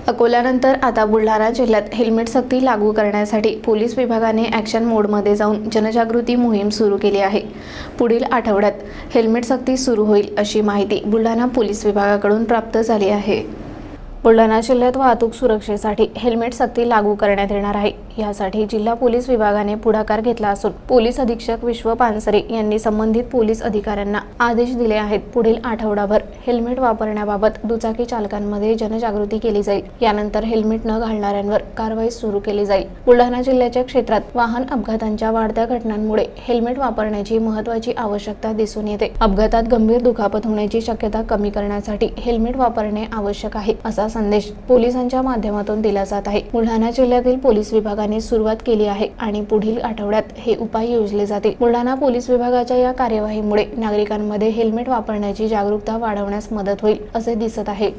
अकोल्यानंतर आता बुलढाणा जिल्ह्यात हेल्मेट सक्ती लागू करण्यासाठी पोलीस विभागाने ॲक्शन मोडमध्ये जाऊन जनजागृती मोहीम सुरू केली आहे। पुढील आठवड्यात हेल्मेट सक्ती सुरू होईल अशी माहिती बुलढाणा पोलीस विभागाकडून प्राप्त झाली आहे। बुलढाणा जिल्ह्यात वाहतूक सुरक्षेसाठी हेल्मेट सक्ती लागू करण्यात येणार आहे। यासाठी जिल्हा पोलीस विभागाने पुढाकार घेतला असून पोलीस अधीक्षक विश्व पानसरे यांनी संबंधित पोलीस अधिकाऱ्यांना आदेश दिले आहेत। पुढील आठवडाभर हेल्मेट वापरण्याबाबत दुचाकी चालकांमध्ये जनजागृती केली जाईल। यानंतर हेल्मेट न घालणाऱ्यांवर कारवाई सुरू केली जाईल। बुलढाणा जिल्ह्याच्या क्षेत्रात वाहन अपघातांच्या वाढत्या घटनांमुळे हेल्मेट वापरण्याची महत्त्वाची आवश्यकता दिसून येते। अपघातात गंभीर दुखापत होण्याची शक्यता कमी करण्यासाठी हेल्मेट वापरणे आवश्यक आहे असा संदेश पोलिसांच्या माध्यमातून दिला जात आहे। बुलढाणा जिल्ह्यातील पोलीस विभागाने सुरुवात केली आहे आणि पुढील आठवड्यात हे उपाय योजले जातील। बुलढाणा पोलीस विभागाच्या या कार्यवाहीमुळे नागरिकांमध्ये हेल्मेट वापरण्याची जागरूकता वाढवण्यास मदत होईल असे दिसत आहे।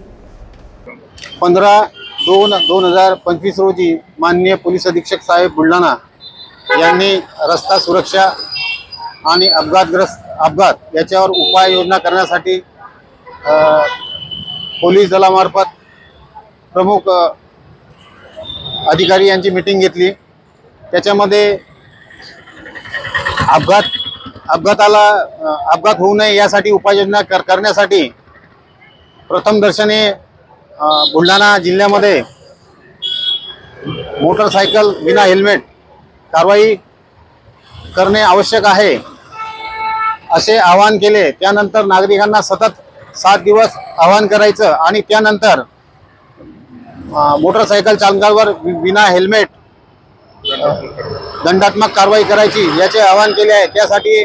15/2/2025 रोजी माननीय पोलीस अधीक्षक साहेब बुलढाणा यांनी रस्ता सुरक्षा आणि अपघात याच्यावर उपाययोजना करण्यासाठी पोलीस दलामार्फत प्रमुख अधिकारी यांची मीटिंग घेतली। त्याच्यामध्ये अपघात होऊ नये यासाठी उपाययोजना करण्यासाठी प्रथम दर्शनी बुलढाणा जिल्ह्यामध्ये मोटरसायकल विना हेल्मेट कारवाई करणे आवश्यक आहे असे आवाहन केले। त्यानंतर नागरिकांना सतत 7 दिवस आवाहन करायचं आणि त्यानंतर मोटरसायकल चालकांवर विना हेल्मेट दंडात्मक कारवाई करायची याचे आवाहन केले आहे। त्यासाठी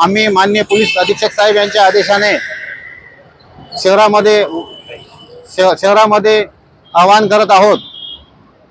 आम्ही माननीय पोलीस अधीक्षक साहेब यांच्या आदेशाने शहरामध्ये आवाहन करत आहोत